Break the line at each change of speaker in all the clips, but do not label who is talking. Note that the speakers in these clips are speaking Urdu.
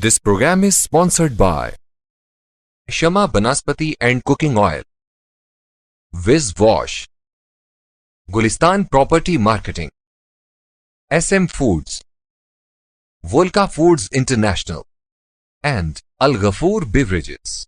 This program is sponsored by Shama Banaspati and Cooking Oil, Viz Wash, Gulistan Property Marketing, SM Foods, Volca Foods International, and Al Ghafoor Beverages.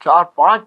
4-5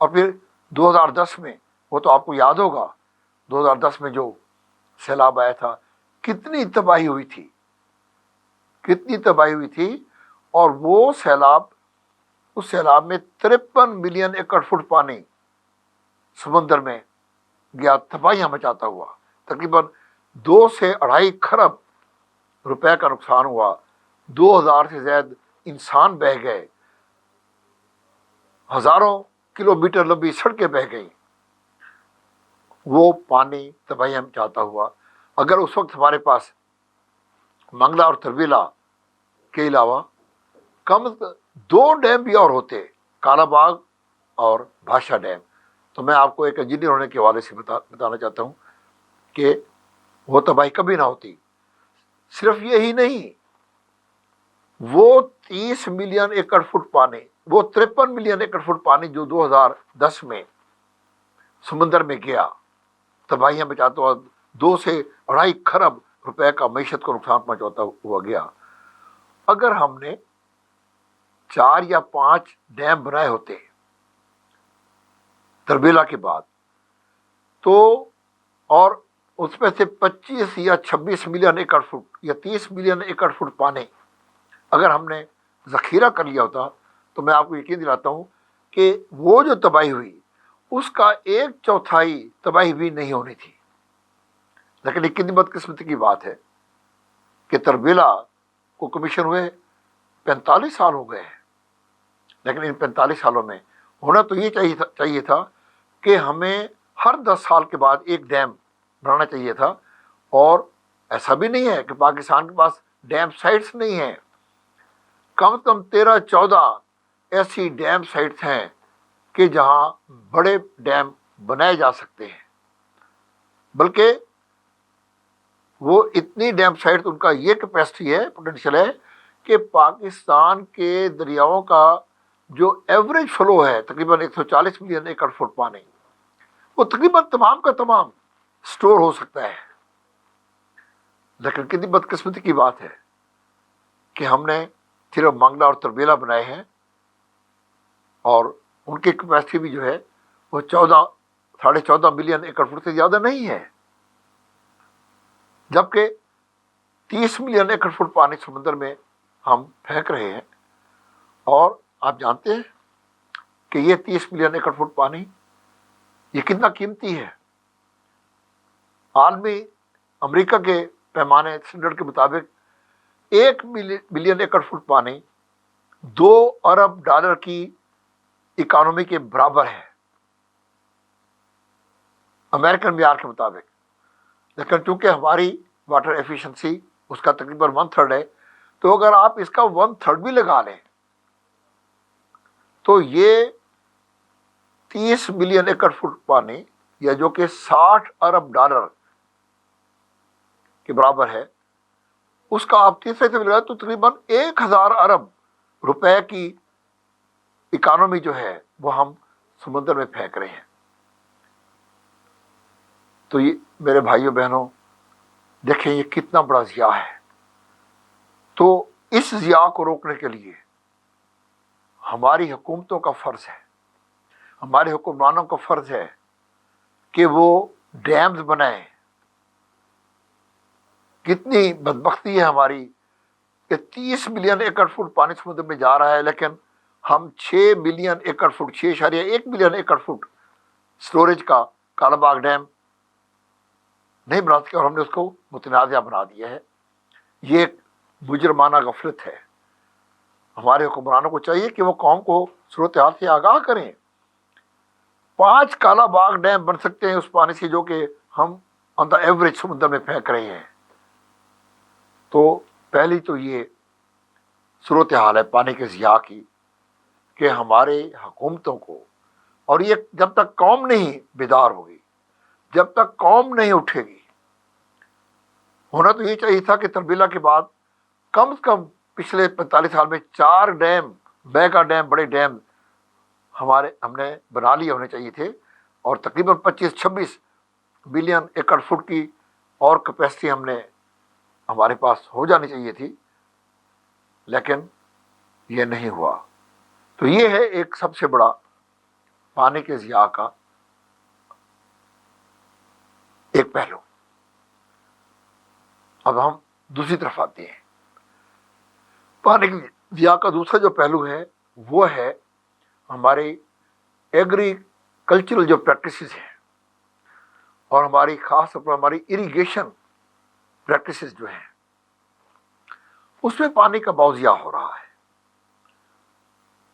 اور پھر 2010 میں، وہ تو آپ کو یاد ہوگا 2010 میں جو سیلاب آیا تھا، کتنی تباہی ہوئی تھی، کتنی تباہی ہوئی تھی. اور وہ سیلاب، اس سیلاب میں 53 ملین ایکڑ فٹ پانی سمندر میں گیا، تباہیاں مچاتا ہوا. تقریباً 2 سے 2.5 کھرب روپے کا نقصان ہوا. 2000 سے زائد انسان بہہ گئے، ہزاروں کلومیٹر لمبی سڑکیں بہہ گئیں. وہ پانی تباہیاں مچاتا ہوا. اگر اس وقت ہمارے پاس منگلا اور تربیلا کے علاوہ کم از کم 2 ڈیم بھی اور ہوتے، کالا باغ اور بھاشا ڈیم، تو میں آپ کو ایک انجینئر ہونے کے حوالے سے بتانا چاہتا ہوں کہ وہ تباہی کبھی نہ ہوتی. صرف یہی نہیں، وہ 30 ملین ایکڑ فٹ پانی، وہ 53 ملین ایکڑ فٹ پانی جو 2010 میں سمندر میں گیا، تباہیاں مچاتا ہوا، 2 سے 2.5 کھرب روپے کا معیشت کو نقصان پہنچاتا ہوا گیا. اگر ہم نے 4 یا 5 ڈیم بنائے ہوتے تربیلا کے بعد، تو اور اس میں سے 25 یا 26 ملین ایکڑ فٹ یا 30 ملین ایکڑ فٹ پانی اگر ہم نے ذخیرہ کر لیا ہوتا، تو میں آپ کو یقین دلاتا ہوں کہ وہ جو تباہی ہوئی اس کا 1/4 تباہی بھی نہیں ہونی تھی. لیکن ایک کتنی بدقسمتی کی بات ہے کہ تربیلا کو کمیشن ہوئے 45 سال ہو گئے ہیں، لیکن ان 45 سالوں میں ہونا تو یہ چاہیے تھا کہ ہمیں ہر 10 سال کے بعد ایک ڈیم بنانا چاہیے تھا. اور ایسا بھی نہیں ہے کہ پاکستان کے پاس ڈیم سائٹس نہیں ہیں. کم از کم 13-14 ایسی ڈیم سائٹس ہیں کہ جہاں بڑے ڈیم بنائے جا سکتے ہیں. بلکہ وہ اتنی ڈیم سائٹ، ان کا یہ کیپیسٹی ہے، پوٹینشیل ہے کہ پاکستان کے دریاؤں کا جو ایوریج فلو ہے تقریباً 140 ملین ایکڑ فٹ پانی، وہ تقریباً تمام کا تمام سٹور ہو سکتا ہے. لیکن کتنی بدقسمتی کی بات ہے کہ ہم نے صرف منگلا اور تربیلا بنائے ہیں، اور ان کی کیپیسٹی بھی جو ہے وہ 14.5 ملین ایکڑ فٹ سے زیادہ نہیں ہے، جبکہ 30 ملین ایکڑ فٹ پانی سمندر میں ہم پھینک رہے ہیں. اور آپ جانتے ہیں کہ یہ 30 ملین ایکڑ فٹ پانی یہ کتنا قیمتی ہے. عالمی امریکہ کے پیمانے اسٹینڈرڈ کے مطابق 1 بلین ایکڑ فٹ پانی $2 ارب کی اکانومی کے برابر ہے امریکن معیار کے مطابق. لیکن چونکہ ہماری واٹر ایفیشنسی اس کا تقریباً 1/3 ہے، تو اگر آپ اس کا 1/3 بھی لگا لیں تو یہ 30 ملین ایکڑ فٹ پانی، یا جو کہ $60 ارب کے برابر ہے، اس کا آپ تیسرے سے لگائیں تو تقریباً 1000 ارب روپے کی اکانومی جو ہے وہ ہم سمندر میں پھینک رہے ہیں. تو یہ میرے بھائیوں بہنوں دیکھیں یہ کتنا بڑا ضیاع ہے. تو اس ضیاع کو روکنے کے لیے ہماری حکومتوں کا فرض ہے، ہمارے حکمرانوں کا فرض ہے کہ وہ ڈیمز بنائیں. کتنی بدبختی ہے ہماری کہ 30 ملین ایکڑ فٹ پانی سمندر میں جا رہا ہے، لیکن ہم 6 ملین ایکڑ فٹ 6.1 ملین ایکڑ فٹ سٹوریج کا کالا باغ ڈیم نہیں بنا سکے، اور ہم نے اس کو متنازع بنا دیا ہے. یہ ایک مجرمانہ غفلت ہے. ہمارے حکمرانوں کو چاہیے کہ وہ قوم کو صورتحال سے آگاہ کریں. 5 کالا باغ ڈیم بن سکتے ہیں اس پانی سے جو کہ ہم آن دا ایوریج سمندر میں پھینک رہے ہیں. تو پہلی تو یہ صورتحال ہے پانی کے ضیاع کی کہ ہمارے حکومتوں کو، اور یہ جب تک قوم نہیں بیدار ہوگی، جب تک قوم نہیں اٹھے گی، ہونا تو یہ چاہیے تھا کہ تربیلا کے بعد کم از کم پچھلے 45 سال میں 4 ڈیم، میگا ڈیم، بڑے ڈیم ہم نے بنا لیے ہونے چاہیے تھے، اور تقریباً 25-26 بلین ایکڑ فٹ کی اور کیپیسٹی ہمارے پاس ہو جانی چاہیے تھی. لیکن یہ نہیں ہوا. تو یہ ہے ایک سب سے بڑا پانی کے ضیاع کا ایک پہلو۔ اب ہم دوسری طرف آتے ہیں۔ پانی کے ضیاع کا دوسرا جو پہلو ہے وہ ہے ہمارے ایگریکلچرل جو پریکٹسز ہیں، اور ہماری خاص طور پر ہماری اریگیشن پریکٹسز جو ہیں، اس میں پانی کا بہت ضیاع ہو رہا ہے۔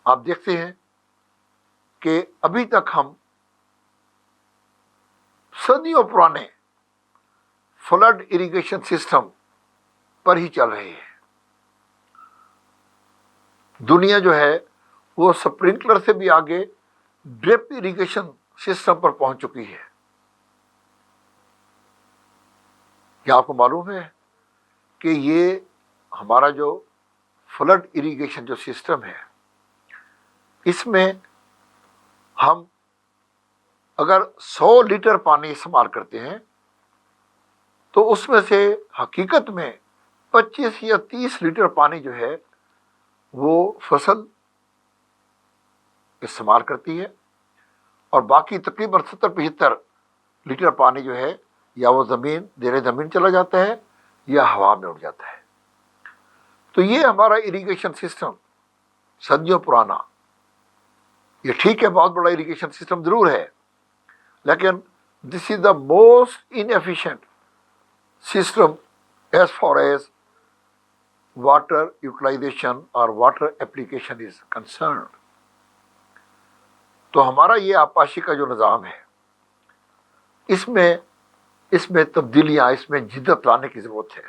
آپ دیکھتے ہیں کہ ابھی تک ہم صدیوں پرانے فلڈ اریگیشن سسٹم پر ہی چل رہے ہیں۔ دنیا جو ہے وہ سپرنکلر سے بھی آگے ڈرپ اریگیشن سسٹم پر پہنچ چکی ہے۔ کیا آپ کو معلوم ہے کہ یہ ہمارا جو فلڈ اریگیشن جو سسٹم ہے، اس میں ہم اگر 100 لیٹر پانی استعمال کرتے ہیں تو اس میں سے حقیقت میں 25 یا 30 لیٹر پانی جو ہے وہ فصل استعمال کرتی ہے، اور باقی تقریباً 70-75 لیٹر پانی جو ہے یا وہ زمین چلا جاتا ہے یا ہوا میں اڑ جاتا ہے۔ تو یہ ہمارا اریگیشن سسٹم صدیوں پرانا، یہ ٹھیک ہے، بہت بڑا اریگیشن سسٹم ضرور ہے، لیکن this is the most inefficient system as far as water utilization اور واٹر اپلیکیشن از کنسرنڈ۔ تو ہمارا یہ آبپاشی کا جو نظام ہے، اس میں تبدیلیاں، اس میں جدت لانے کی ضرورت ہے۔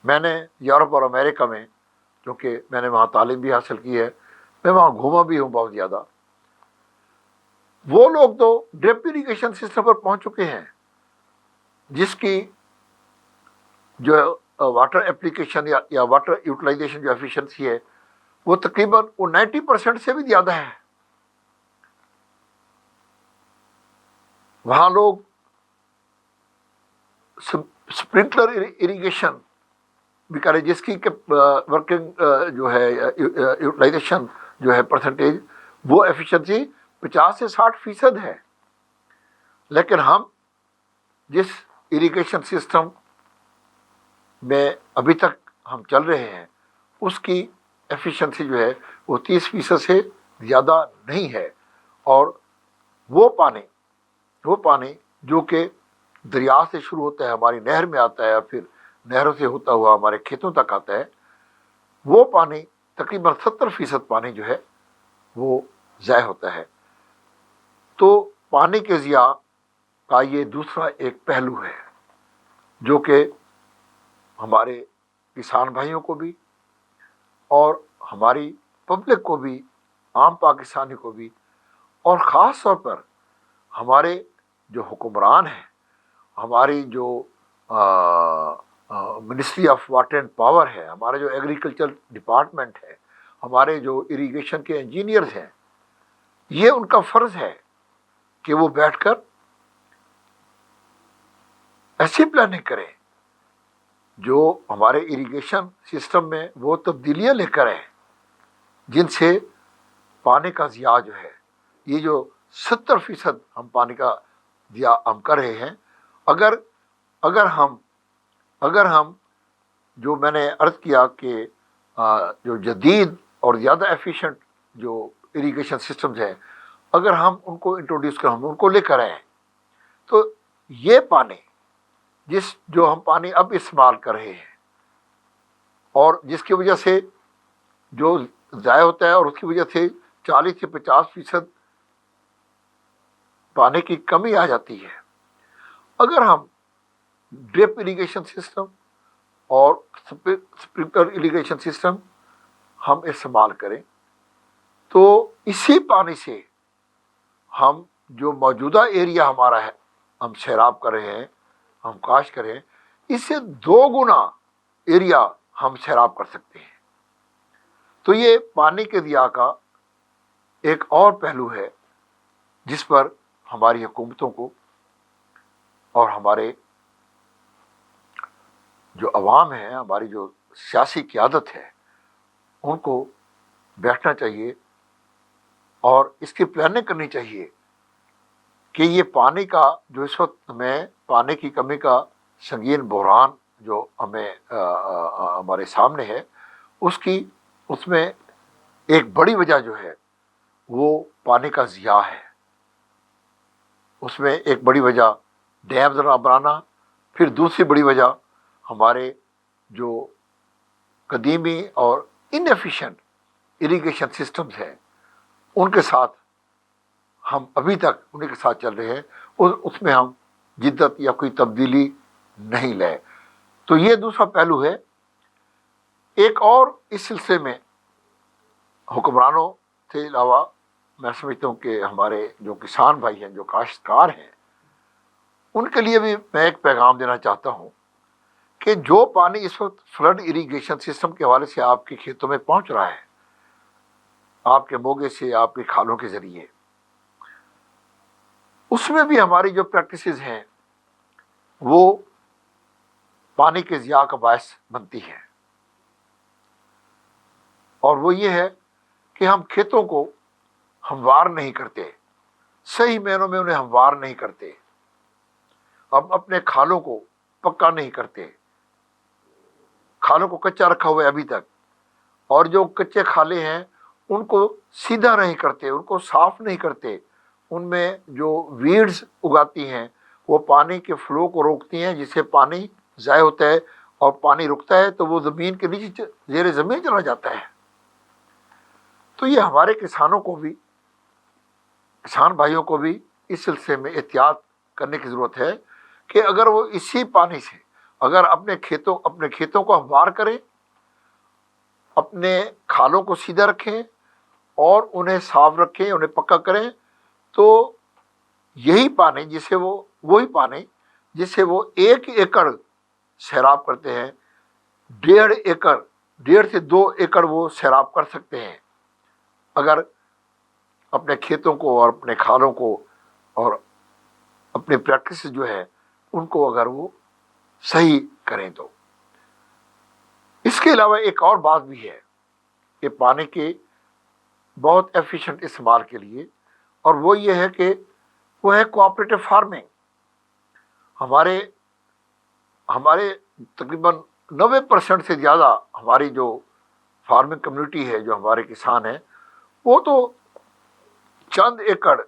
میں نے یورپ اور امریکہ میں، کیونکہ میں نے وہاں تعلیم بھی حاصل کی ہے، میں وہاں گھوما بھی ہوں بہت زیادہ، وہ لوگ تو ڈرپ اریگیشن سسٹم پر پہنچ چکے ہیں جس کی جو واٹر اپلیکیشن یا واٹر یوٹیلائزیشن جو ایفیشنسی ہے وہ تقریباً 90% سے بھی زیادہ ہے۔ وہاں لوگ اسپرنکلر اریگیشن بھی کرے، جس کی ورکنگ جو ہے یوٹیلائزیشن جو ہے پرسنٹیج، وہ ایفیشنسی 50 سے 60% ہے۔ لیکن ہم جس اریگیشن سسٹم میں ابھی تک ہم چل رہے ہیں، اس کی ایفیشنسی جو ہے وہ 30% سے زیادہ نہیں ہے، اور وہ پانی جو کہ دریا سے شروع ہوتا ہے، ہماری نہر میں آتا ہے، اور پھر نہروں سے ہوتا ہوا ہمارے کھیتوں تک آتا ہے، وہ پانی تقریباً 70% پانی جو ہے وہ ضائع ہوتا ہے۔ تو پانی کے ضیاع کا یہ دوسرا ایک پہلو ہے جو کہ ہمارے کسان بھائیوں کو بھی اور ہماری پبلک کو بھی، عام پاکستانی کو بھی، اور خاص طور پر ہمارے جو حکمران ہیں، ہماری جو ministry of water and power ہے، ہمارے جو ایگریکلچر ڈپارٹمنٹ ہے، ہمارے جو اریگیشن کے انجینئرز ہیں، یہ ان کا فرض ہے کہ وہ بیٹھ کر ایسی پلاننگ کریں جو ہمارے اریگیشن سسٹم میں وہ تبدیلیاں لے کر آئیں جن سے پانی کا ضیاع جو ہے، یہ جو 70% ہم پانی کا ضیاع ہم کر رہے ہیں، اگر ہم جو میں نے عرض کیا کہ جو جدید اور زیادہ ایفیشینٹ جو اریگیشن سسٹمز ہیں، اگر ہم ان کو انٹروڈیوس کریں، ہم ان کو لے کر آئیں، تو یہ پانی جو ہم پانی اب استعمال کر رہے ہیں، اور جس کی وجہ سے جو ضائع ہوتا ہے، اور اس کی وجہ سے 40 سے 50% پانی کی کمی آ جاتی ہے، اگر ہم ڈرپ اریگیشن سسٹم اور اسپرنکلر اریگیشن سسٹم ہم استعمال کریں تو اسی پانی سے ہم جو موجودہ ایریا ہمارا ہے، ہم سیراب کر رہے ہیں، ہم کاشت کریں، اس سے 2 گنا ایریا ہم سیراب کر سکتے ہیں۔ تو یہ پانی کے ضیاع کا ایک اور پہلو ہے جس پر ہماری حکومتوں کو اور ہمارے جو عوام ہیں، ہماری جو سیاسی قیادت ہے، ان کو بیٹھنا چاہیے اور اس کی پلاننگ کرنی چاہیے کہ یہ پانی کا جو اس وقت ہمیں پانی کی کمی کا سنگین بحران جو ہمیں ہمارے سامنے ہے، اس میں ایک بڑی وجہ جو ہے وہ پانی کا ضیاع ہے۔ اس میں ایک بڑی وجہ ڈیمز نہ بنانا، پھر دوسری بڑی وجہ ہمارے جو قدیمی اور انیفیشینٹ اریگیشن سسٹمز ہیں، ان کے ساتھ ہم ابھی تک انہیں کے ساتھ چل رہے ہیں، اس میں ہم جدت یا کوئی تبدیلی نہیں لائے۔ تو یہ دوسرا پہلو ہے۔ ایک اور اس سلسلے میں حکمرانوں کے علاوہ میں سمجھتا ہوں کہ ہمارے جو کسان بھائی ہیں، جو کاشتکار ہیں، ان کے لیے بھی میں ایک پیغام دینا چاہتا ہوں کہ جو پانی اس وقت فلڈ اریگیشن سسٹم کے حوالے سے آپ کے کھیتوں میں پہنچ رہا ہے، آپ کے موگے سے، آپ کے کھالوں کے ذریعے، اس میں بھی ہماری جو پریکٹسز ہیں وہ پانی کے ضیاع کا باعث بنتی ہیں، اور وہ یہ ہے کہ ہم کھیتوں کو ہموار نہیں کرتے، صحیح معنوں میں انہیں ہموار نہیں کرتے، ہم اپنے کھالوں کو پکا نہیں کرتے، کھالوں کو کچا رکھا ہوا ہے ابھی تک، اور جو کچے کھالے ہیں ان کو سیدھا نہیں کرتے، ان کو صاف نہیں کرتے، ان میں جو ویڈز اگاتی ہیں وہ پانی کے فلو کو روکتی ہیں، جس سے پانی ضائع ہوتا ہے، اور پانی رکتا ہے تو وہ زمین کے نیچے زیر زمین چلا جاتا ہے۔ تو یہ ہمارے کسانوں کو بھی، کسان بھائیوں کو بھی اس سلسلے میں احتیاط کرنے کی ضرورت ہے کہ اگر وہ اسی پانی سے اگر اپنے کھیتوں کو ہموار کریں، اپنے کھالوں کو سیدھا رکھیں اور انہیں صاف رکھیں، انہیں پکا کریں، تو یہی پانی وہی پانی جس سے وہ 1 ایکڑ سیراب کرتے ہیں، 1.5 سے 2 ایکڑ وہ سیراب کر سکتے ہیں، اگر اپنے کھیتوں کو اور اپنے کھالوں کو اور اپنے پریکٹس جو ہے ان کو اگر وہ صحیح کریں تو۔ اس کے علاوہ ایک اور بات بھی ہے کہ پانی کے بہت ایفیشینٹ استعمال کے لیے، اور وہ یہ ہے کہ وہ ہے کوآپریٹو فارمنگ۔ ہمارے تقریباً 90% سے زیادہ ہماری جو فارمنگ کمیونٹی ہے، جو ہمارے کسان ہیں، وہ تو چند ایکڑ،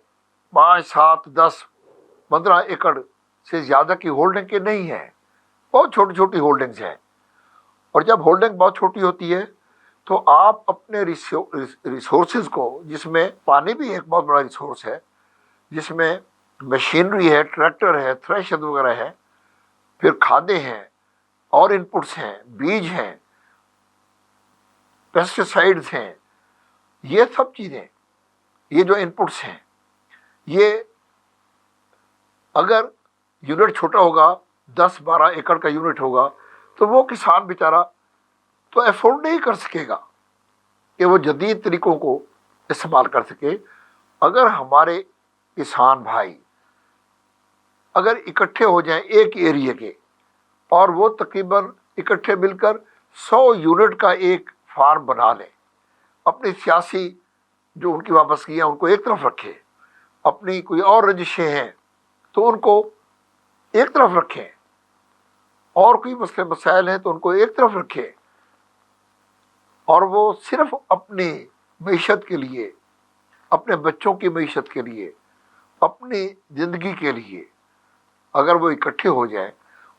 5، 7، 10، 15 ایکڑ سے زیادہ کی ہولڈنگ کے نہیں ہیں، بہت چھوٹی چھوٹی ہولڈنگز ہیں۔ اور جب ہولڈنگ بہت چھوٹی ہوتی ہے تو آپ اپنے ریسورسز کو، جس میں پانی بھی ایک بہت بڑا ریسورس ہے، جس میں مشینری ہے، ٹریکٹر ہے، تھریشر وغیرہ ہے، پھر کھادیں ہیں اور انپٹس ہیں، بیج ہیں، پیسٹیسائڈز ہیں، یہ سب چیزیں، یہ جو انپٹس ہیں، یہ اگر یونٹ چھوٹا ہوگا، 10-12 ایکڑ کا یونٹ ہوگا، تو وہ کسان بیچارہ تو افورڈ نہیں کر سکے گا کہ وہ جدید طریقوں کو استعمال کر سکے۔ اگر ہمارے کسان بھائی اگر اکٹھے ہو جائیں ایک ایریے کے، اور وہ تقریباً اکٹھے مل کر 100 یونٹ کا ایک فارم بنا لیں، اپنی سیاسی جو ان کی وابستگیاں ان کو ایک طرف رکھیں، اپنی کوئی اور رجشیں ہیں تو ان کو ایک طرف رکھیں، اور کوئی مسائل ہیں تو ان کو ایک طرف رکھیں، اور وہ صرف اپنی معیشت کے لیے، اپنے بچوں کی معیشت کے لیے، اپنی زندگی کے لیے اگر وہ اکٹھے ہو جائیں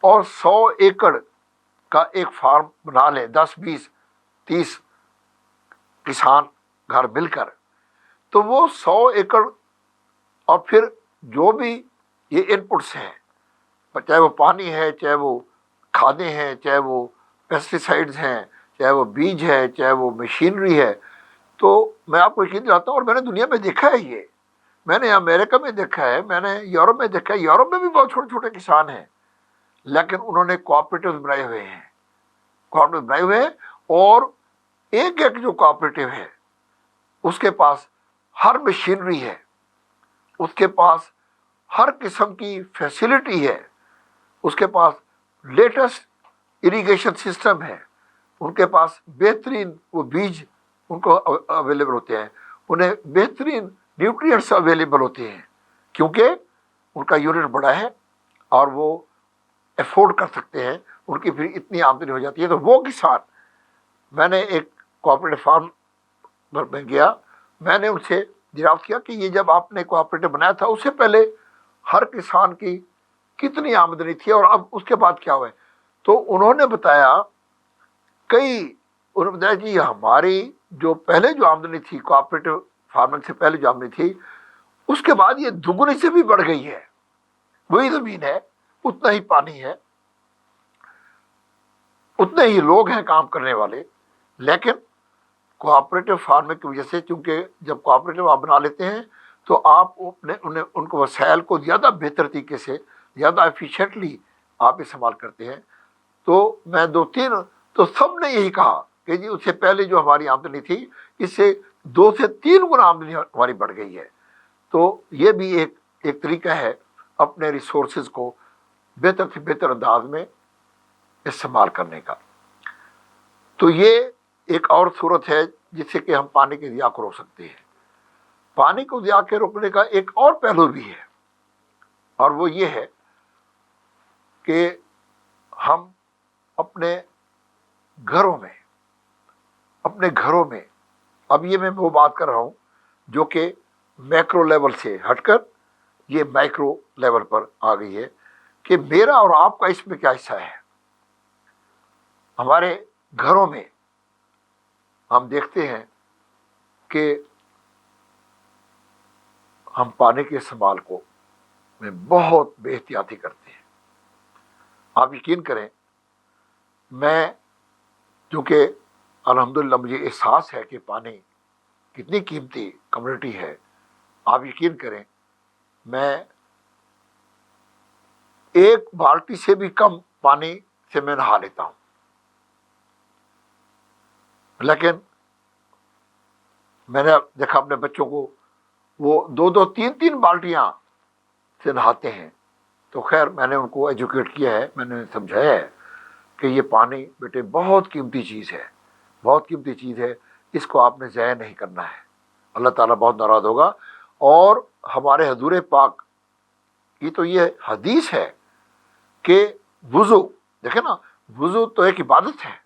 اور 100 ایکڑ کا ایک فارم بنا لیں، 10، 20، 30 کسان گھر مل کر، تو وہ 100 ایکڑ، اور پھر جو بھی یہ انپٹس ہیں، چاہے وہ پانی ہے، چاہے وہ کھادیں ہیں، چاہے وہ پیسٹیسائڈز ہیں، چاہے وہ بیج ہے، چاہے وہ مشینری ہے، تو میں آپ کو یقین دلاتا ہوں، اور میں نے دنیا میں دیکھا ہے، یہ میں نے امریکہ میں دیکھا ہے، میں نے یورپ میں دیکھا ہے، یورپ میں بھی بہت چھوٹے چھوٹے کسان ہیں، لیکن انہوں نے کوآپریٹیو بنائے ہوئے ہیں، اور ایک جو کوآپریٹیو ہے اس کے پاس ہر مشینری ہے، اس کے پاس ہر قسم کی فیسلٹی ہے، اس کے پاس لیٹسٹ اریگیشن سسٹم ہے، ان کے پاس بہترین وہ بیج ان کو اویلیبل ہوتے ہیں، انہیں بہترین نیوٹریئنٹس اویلیبل ہوتے ہیں، کیونکہ ان کا یونٹ بڑا ہے اور وہ افورڈ کر سکتے ہیں، ان کی پھر اتنی آمدنی ہو جاتی ہے۔ تو وہ کسان، میں نے ایک کوآپریٹو فارم پر میں گیا، میں نے ان سے دریافت کیا کہ یہ جب آپ نے کوآپریٹو بنایا تھا اس سے پہلے ہر کسان کی کتنی آمدنی تھی اور اب اس کے بعد کیا ہوا ہے؟ تو انہوں نے بتایا انہوں نے بتایا کہ ہماری جو پہلے جو آمدنی تھی کوآپریٹو فارمنگ سے پہلے جو آمدنی تھی، اس کے بعد یہ دگنی سے بھی بڑھ گئی ہے۔ وہی زمین ہے، اتنا ہی پانی ہے، اتنے ہی لوگ ہیں کام کرنے والے، لیکن کوآپریٹو فارمنگ کی وجہ سے، چونکہ جب کوآپریٹو آپ بنا لیتے ہیں تو آپ ان کو وسائل کو زیادہ بہتر طریقے سے، زیادہ ایفیشینٹلی آپ استعمال کرتے ہیں۔ تو میں تو سب نے یہی کہا کہ جی اس سے پہلے جو ہماری آمدنی تھی اس سے 2 سے 3 گنا آمدنی ہماری بڑھ گئی ہے۔ تو یہ بھی ایک طریقہ ہے اپنے ریسورسز کو بہتر سے بہتر انداز میں استعمال کرنے کا۔ تو یہ ایک اور صورت ہے جس سے کہ ہم پانی کے ضیاع کو روک سکتے ہیں۔ پانی کو ضیاع کے روکنے کا ایک اور پہلو بھی ہے، اور وہ یہ ہے کہ ہم اپنے گھروں میں اب یہ میں وہ بات کر رہا ہوں جو کہ میکرو لیول سے ہٹ کر یہ مائکرو لیول پر آ گئی ہے، کہ میرا اور آپ کا اس میں کیا حصہ ہے۔ ہمارے گھروں میں ہم دیکھتے ہیں کہ ہم پانی کے استعمال کو میں بہت بے احتیاطی کرتے ہیں۔ آپ یقین کریں، میں چونکہ الحمدللہ مجھے احساس ہے کہ پانی کتنی قیمتی کمیونٹی ہے، آپ یقین کریں میں 1 بالٹی سے بھی کم پانی سے میں نہا لیتا ہوں، لیکن میں نے دیکھا اپنے بچوں کو وہ 2 3 بالٹیاں سے نہاتے ہیں۔ تو خیر میں نے ان کو ایجوکیٹ کیا ہے، میں نے سمجھایا ہے کہ یہ پانی بیٹے بہت قیمتی چیز ہے، بہت قیمتی چیز ہے، اس کو آپ نے ضائع نہیں کرنا ہے، اللہ تعالیٰ بہت ناراض ہوگا۔ اور ہمارے حضور پاک کی تو یہ حدیث ہے کہ وضو، دیکھیں نا، وضو تو ایک عبادت ہے،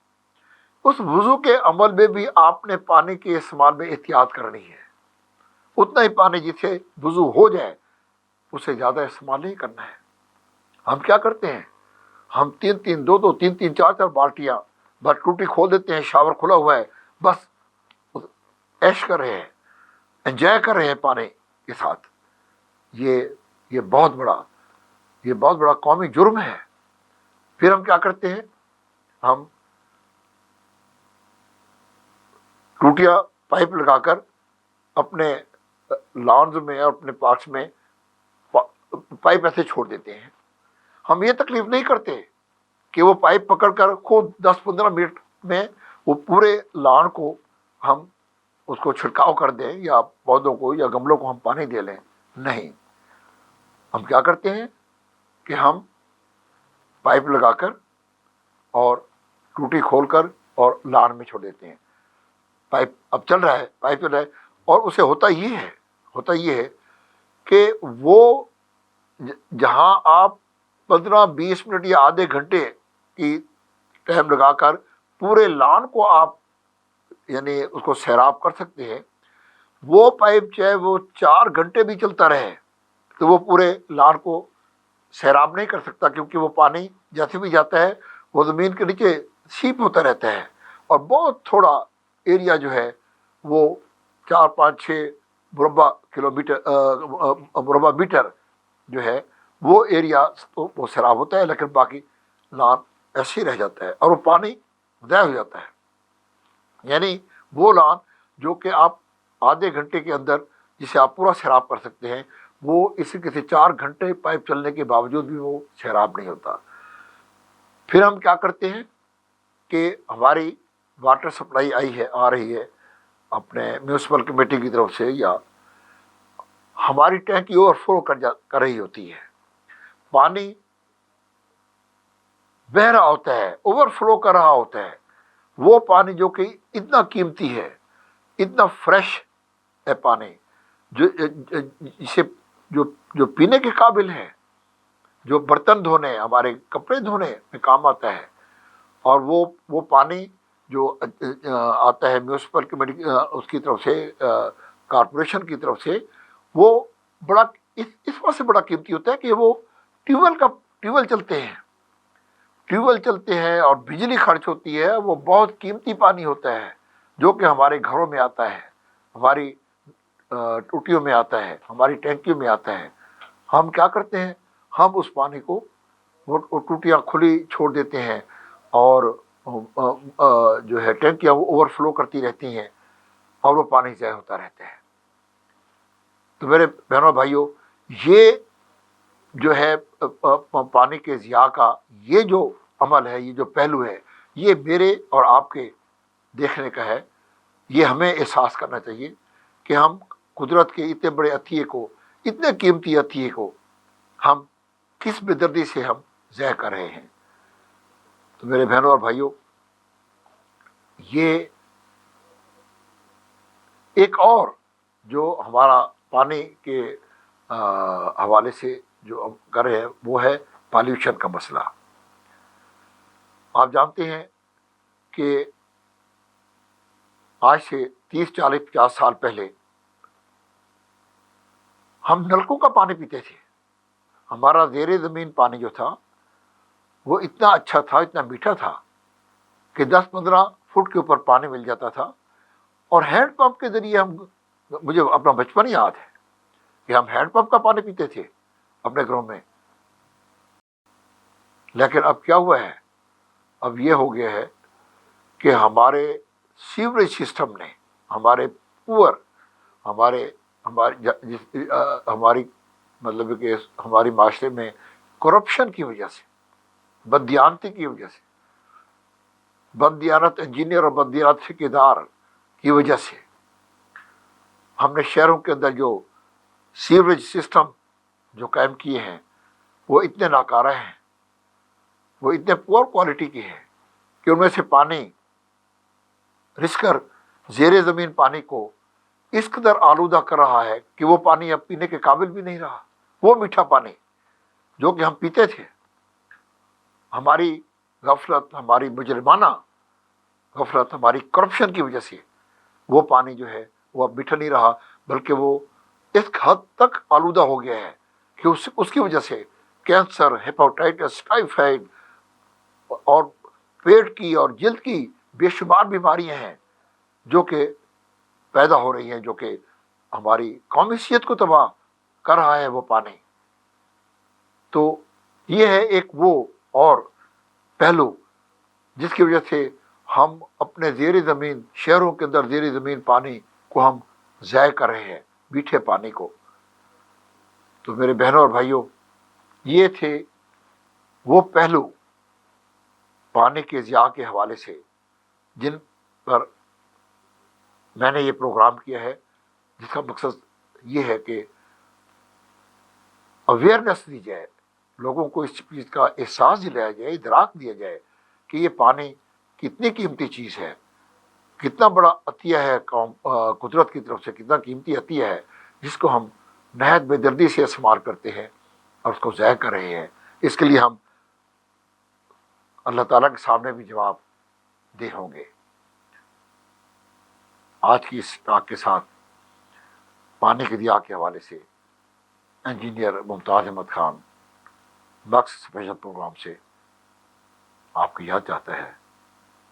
اس وضو کے عمل میں بھی آپ نے پانی کے استعمال میں احتیاط کرنی ہے۔ اتنا ہی پانی جس سے وضو ہو جائے اسے زیادہ استعمال نہیں کرنا ہے۔ ہم کیا کرتے ہیں؟ ہم 3 4 بالٹیاں بس ٹوٹی کھول دیتے ہیں، شاور کھلا ہوا ہے، بس عیش کر رہے ہیں، انجوائے کر رہے ہیں پانی کے ساتھ۔ یہ بہت بڑا قومی جرم ہے۔ پھر ہم کیا کرتے ہیں؟ ہم ٹوٹیاں پائپ لگا کر اپنے لانز میں اور اپنے پارکس میں پائپ ایسے چھوڑ دیتے ہیں۔ ہم یہ تکلیف نہیں کرتے کہ وہ پائپ پکڑ کر خود 10 15 منٹ میں وہ پورے لان کو ہم اس کو چھڑکاؤ کر دیں، یا پودوں کو یا گملوں کو ہم پانی دے لیں۔ نہیں، ہم کیا کرتے ہیں کہ ہم پائپ لگا کر اور ٹوٹی کھول کر اور لان میں چھوڑ دیتے ہیں۔ پائپ اب چل رہا ہے، پائپ چل رہا ہے، اور اسے ہوتا یہ ہے کہ وہ جہاں آپ 15 20 منٹ یا آدھے گھنٹے کی ٹائم لگا کر پورے لان کو آپ یعنی اس کو سیراب کر سکتے ہیں، وہ پائپ چاہے وہ 4 گھنٹے بھی چلتا رہے تو وہ پورے لان کو سیراب نہیں کر سکتا، کیونکہ وہ پانی جیسے بھی جاتا ہے وہ زمین کے نیچے سیپ ہوتا رہتا ہے، اور بہت تھوڑا ایریا جو ہے وہ 4 5 6 مربع میٹر جو ہے وہ ایریا وہ سیراب ہوتا ہے، لیکن باقی لان ایسے ہی رہ جاتا ہے اور وہ پانی ضائع ہو جاتا ہے۔ یعنی وہ لان جو کہ آپ آدھے گھنٹے کے اندر جسے آپ پورا سیراب کر سکتے ہیں، وہ اسی کے سے 4 گھنٹے پائپ چلنے کے باوجود بھی وہ سیراب نہیں ہوتا۔ پھر ہم کیا کرتے ہیں کہ ہماری واٹر سپلائی آ رہی ہے اپنے میونسپل کمیٹی کی طرف سے، یا ہماری ٹینکی اوور فلو کر رہی ہوتی ہے، پانی بہہ رہا ہوتا ہے، اوور فلو کر رہا ہوتا ہے، وہ پانی جو کہ اتنا قیمتی ہے، اتنا فریش ہے پانی جو اسے جو پینے کے قابل ہے، جو برتن دھونے، ہمارے کپڑے دھونے میں کام آتا ہے، اور وہ پانی جو آتا ہے میونسپل کمیٹی اس کی طرف سے، کارپوریشن کی طرف سے، وہ بڑا اس وجہ سے بڑا قیمتی ہوتا ہے کہ وہ ٹیوب ویل چلتے ہیں اور بجلی خرچ ہوتی ہے، وہ بہت قیمتی پانی ہوتا ہے جو کہ ہمارے گھروں میں آتا ہے، ہماری ٹوٹیوں میں آتا ہے، ہماری ٹینکیوں میں آتا ہے۔ ہم کیا کرتے ہیں؟ ہم اس پانی کو، وہ ٹوٹیاں کھلی چھوڑ دیتے ہیں، اور جو ہے ٹینکیاں وہ اوور فلو کرتی رہتی ہیں، اور وہ پانی ضائع ہوتا رہتا ہے۔ تو میرے بہنوں بھائیوں، یہ جو ہے پانی کے ضیاع کا یہ جو عمل ہے، یہ جو پہلو ہے، یہ میرے اور آپ کے دیکھنے کا ہے۔ یہ ہمیں احساس کرنا چاہیے کہ ہم قدرت کے اتنے بڑے عطیے کو، اتنے قیمتی عطیے کو، ہم کس بے دردی سے ہم ضائع کر رہے ہیں۔ تو میرے بہنوں اور بھائیوں، یہ ایک اور جو ہمارا پانی کے حوالے سے جو ہم کر رہے ہیں، وہ ہے پالیوشن کا مسئلہ۔ آپ جانتے ہیں کہ آج سے 30 40 50 سال پہلے ہم نلکوں کا پانی پیتے تھے۔ ہمارا زیر زمین پانی جو تھا وہ اتنا اچھا تھا، اتنا میٹھا تھا کہ 10 15 فٹ کے اوپر پانی مل جاتا تھا، اور ہینڈ پمپ کے ذریعے مجھے اپنا بچپن یاد ہے کہ ہم ہینڈ پمپ کا پانی پیتے تھے اپنے گھروں میں۔ لیکن اب کیا ہوا ہے؟ اب یہ ہو گیا ہے کہ ہمارے سیوریج سسٹم نے، ہمارے پور، ہماری مطلب کہ ہماری معاشرے میں کرپشن کی وجہ سے، بددیانتی کی وجہ سے، بددیانت انجینئر اور بددیانت ٹھیکیدار کی وجہ سے، ہم نے شہروں کے اندر جو سیوریج سسٹم جو قائم کیے ہیں وہ اتنے ناکارہ ہیں، وہ اتنے پور کوالٹی کے ہیں کہ ان میں سے پانی رس کر زیر زمین پانی کو اس قدر آلودہ کر رہا ہے کہ وہ پانی اب پینے کے قابل بھی نہیں رہا۔ وہ میٹھا پانی جو کہ ہم پیتے تھے، ہماری غفلت، ہماری مجرمانہ غفلت، ہماری کرپشن کی وجہ سے وہ پانی جو ہے وہ اب میٹھا نہیں رہا، بلکہ وہ اس حد تک آلودہ ہو گیا ہے کہ اس کی وجہ سے کینسر، ہیپاٹائٹس، ٹائیفائڈ اور پیٹ کی اور جلد کی بے شمار بیماریاں ہیں جو کہ پیدا ہو رہی ہیں، جو کہ ہماری قومی صحت کو تباہ کر رہا ہے وہ پانی۔ تو یہ ہے ایک وہ اور پہلو جس کی وجہ سے ہم اپنے زیر زمین شہروں کے اندر زیر زمین پانی کو ہم ضائع کر رہے ہیں، میٹھے پانی کو۔ تو میرے بہنوں اور بھائیوں، یہ تھے وہ پہلو پانی کے ضیاع کے حوالے سے جن پر میں نے یہ پروگرام کیا ہے، جس کا مقصد یہ ہے کہ اویئرنیس دی جائے، لوگوں کو اس چیز کا احساس دلایا جائے، ادراک دیا جائے کہ یہ پانی کتنی قیمتی چیز ہے، کتنا بڑا عطیہ ہے قدرت کی طرف سے، کتنا قیمتی عطیہ ہے جس کو ہم نہایت بے دردی سے استعمال کرتے ہیں اور اس کو ضائع کر رہے ہیں۔ اس کے لیے ہم اللہ تعالیٰ کے سامنے بھی جواب دہ ہوں گے۔ آج کی اس ٹاک کے ساتھ پانی کے ضیاع کے حوالے سے انجینئر ممتاز احمد خان مکس اسپیشل پروگرام سے آپ کو یاد جاتا ہے۔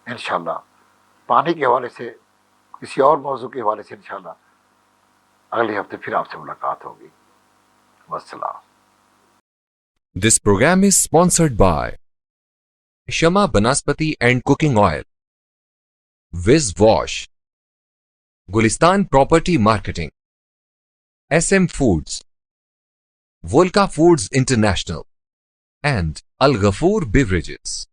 انشاءاللہ پانی کے حوالے سے کسی اور موضوع کے حوالے سے انشاءاللہ اگلے ہفتے پھر آپ سے ملاقات ہوگی۔ والسلام۔
This program is sponsored by Shama Banaspati and Cooking Oil, Viz Wash, Gulistan Property Marketing, SM Foods, Volca Foods International, and Al Ghafoor Beverages.